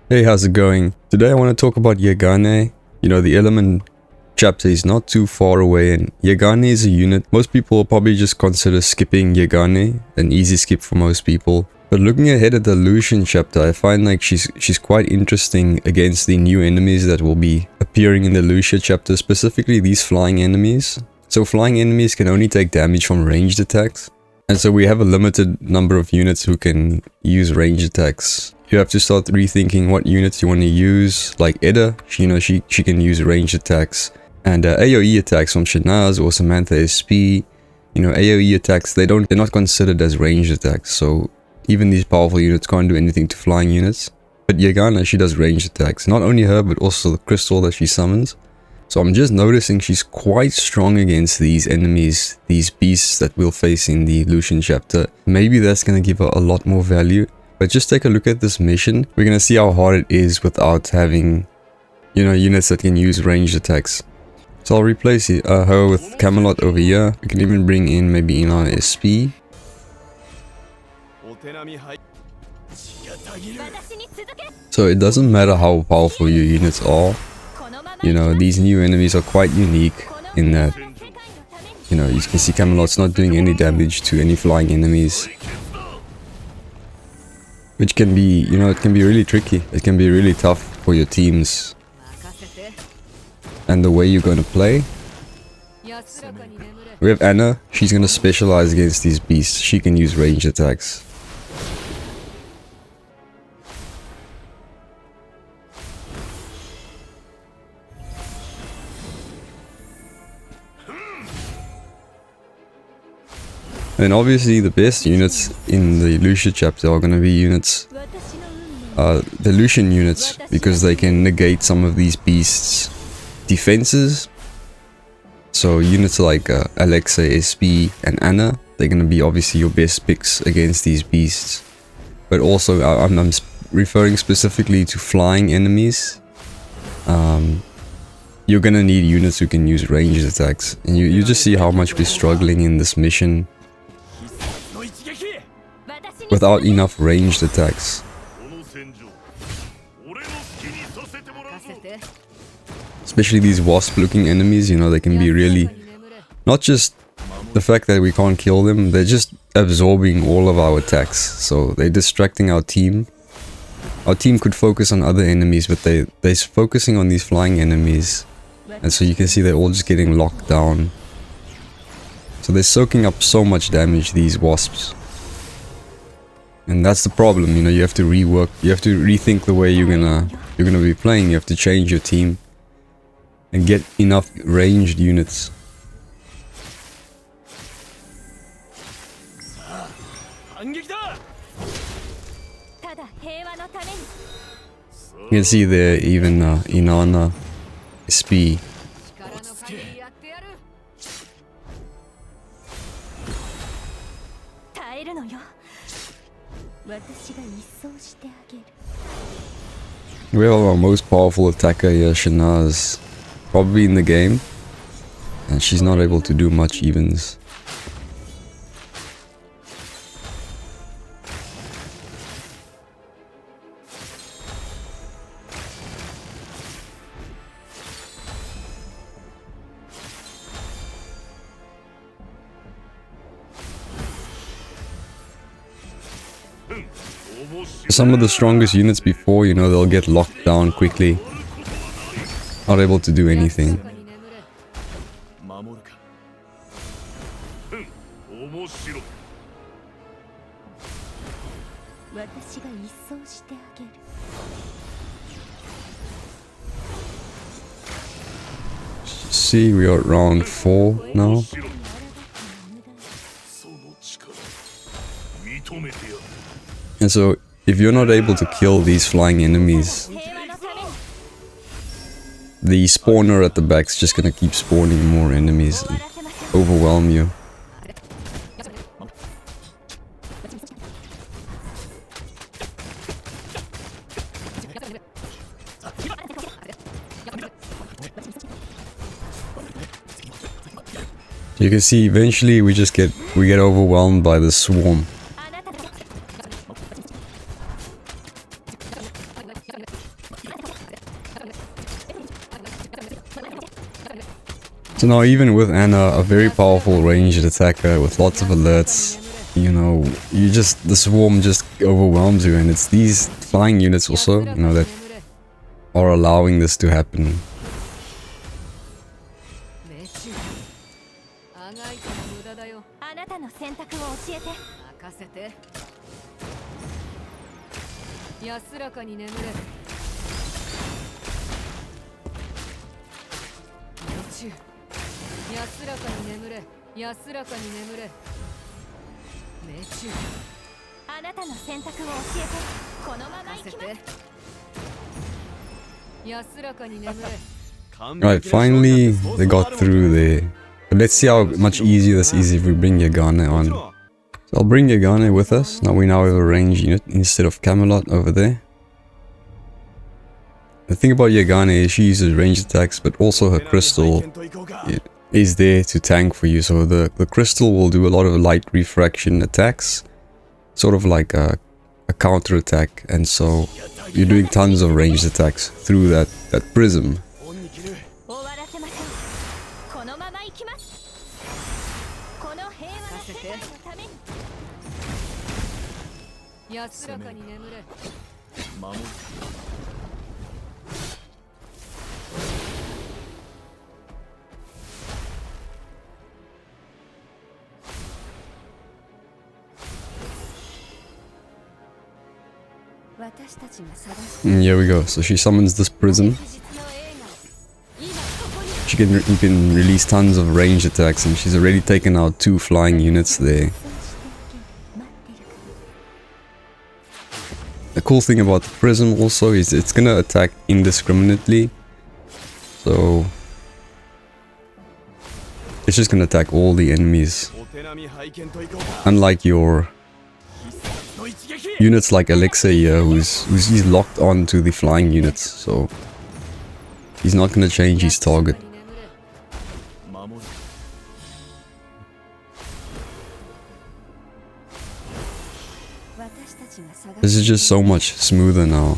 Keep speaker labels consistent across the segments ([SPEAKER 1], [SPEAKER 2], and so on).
[SPEAKER 1] Hey, how's it going? Today I want to talk about Yagane. You know, the element chapter is not too far away, and Yagane is a unit most people will probably just consider skipping Yagane, an easy skip for most people. But looking ahead at the Lucian chapter, I find like she's quite interesting against the new enemies that will be appearing in the Lucia chapter, specifically these flying enemies. So flying enemies can only take damage from ranged attacks. And so we have a limited number of units who can use ranged attacks. You have to start rethinking what units you want to use, like Edda, she can use ranged attacks. And AoE attacks from Shanaz or Samantha SP, AoE attacks, they're not considered as ranged attacks, so even these powerful units can't do anything to flying units. But Yeganeh, she does ranged attacks, not only her but also the crystal that she summons. So I'm just noticing she's quite strong against these enemies, these beasts that we'll face in the Lucian chapter. Maybe that's going to give her a lot more value. But just take a look at this mission. We're going to see how hard it is without having, units that can use ranged attacks. So I'll replace her with Camelot over here. We can even bring in maybe Inanna SP. So it doesn't matter how powerful your units are. These new enemies are quite unique in that, you can see Camelot's not doing any damage to any flying enemies. Which can be, it can be really tricky. It can be really tough for your teams. And the way you're going to play. We have Anna. She's going to specialize against these beasts. She can use ranged attacks. And obviously the best units in the Lucia chapter are going to be units, the Lucian units, because they can negate some of these beasts' defenses. So units like Alexa, SP and Anna, they're going to be obviously your best picks against these beasts. But also I'm referring specifically to flying enemies. You're going to need units who can use ranged attacks. And you just see how much we're struggling in this mission without enough ranged attacks. Especially these wasp looking enemies, they can be really, not just the fact that we can't kill them, they're just absorbing all of our attacks. So they're distracting our team. Our team could focus on other enemies, but they're focusing on these flying enemies. And so you can see they're all just getting locked down. So they're soaking up so much damage, these wasps. And that's the problem, you have to rework, you have to rethink the way you're gonna be playing. You have to change your team and get enough ranged units. You can see there even Inanna SP. We have our most powerful attacker here, Shanaz, probably in the game, and she's not able to do much evens. Some of the strongest units before, they'll get locked down quickly. Not able to do anything. See, we are at round 4 now. And so, if you're not able to kill these flying enemies, the spawner at the back's just gonna keep spawning more enemies and overwhelm you. You can see eventually we get overwhelmed by the swarm. So now even with Anna, a very powerful ranged attacker with lots of alerts, you know, the swarm just overwhelms you, and it's these flying units also, you know, that are allowing this to happen. Right, finally they got through there. But let's see how much easier this is if we bring Yeganeh on. So I'll bring Yeganeh with us. Now we have a ranged unit instead of Camelot over there. The thing about Yeganeh is she uses ranged attacks, but also her crystal is there to tank for you. So the crystal will do a lot of light refraction attacks, sort of like a counter attack, and so you're doing tons of ranged attacks through that prism. And here we go. So she summons this prism. You can release tons of ranged attacks, and she's already taken out 2 flying units there. The cool thing about the prism also is it's gonna attack indiscriminately. So it's just gonna attack all the enemies. Unlike your units like Alexa here, he's locked on to the flying units, so he's not gonna change his target. This is just so much smoother now.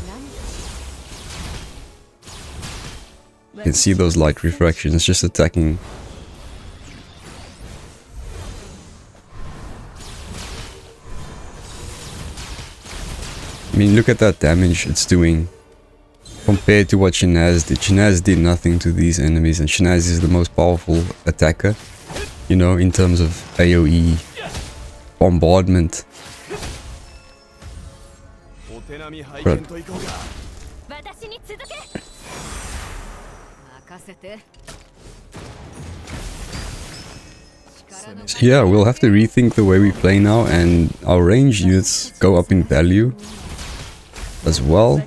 [SPEAKER 1] You can see those light refractions just attacking. I mean, look at that damage it's doing compared to what Shinaz did. Shinaz did nothing to these enemies, and Shinaz is the most powerful attacker, you know, in terms of AoE bombardment. But so yeah, we'll have to rethink the way we play now, and our range units go up in value as well.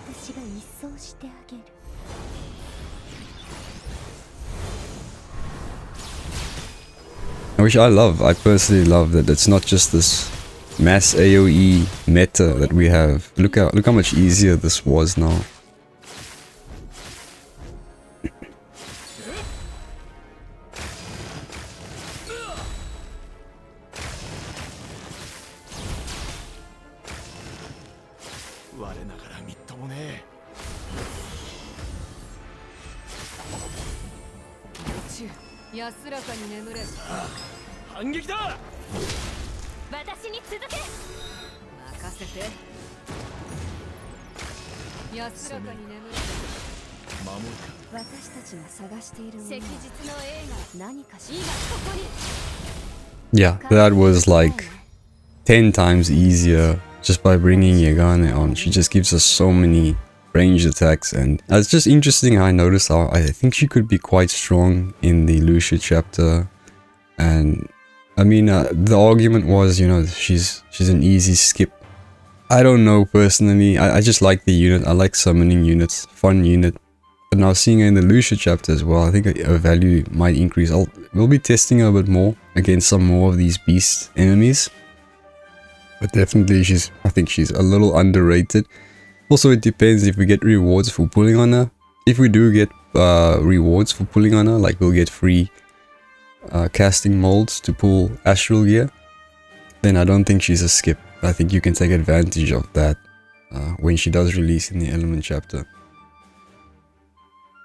[SPEAKER 1] Which I personally love that it's not just this mass AoE meta that we have. Look how much easier this was now. Yeah, that was like 10 times easier just by bringing Yeganeh on. She just gives us so many ranged attacks, and it's just interesting. I noticed how I think she could be quite strong in the Lucia chapter, and I mean the argument was, you know, she's an easy skip. I don't know personally. I just like the unit. I like summoning units, fun unit. But now seeing her in the Lucia chapter as well, I think her value might increase. We'll be testing her a bit more against some more of these beast enemies. But definitely I think she's a little underrated. Also, it depends if we get rewards for pulling on her. If we do get rewards for pulling on her, like we'll get free casting molds to pull astral gear, then I don't think she's a skip. I think you can take advantage of that when she does release in the Element chapter.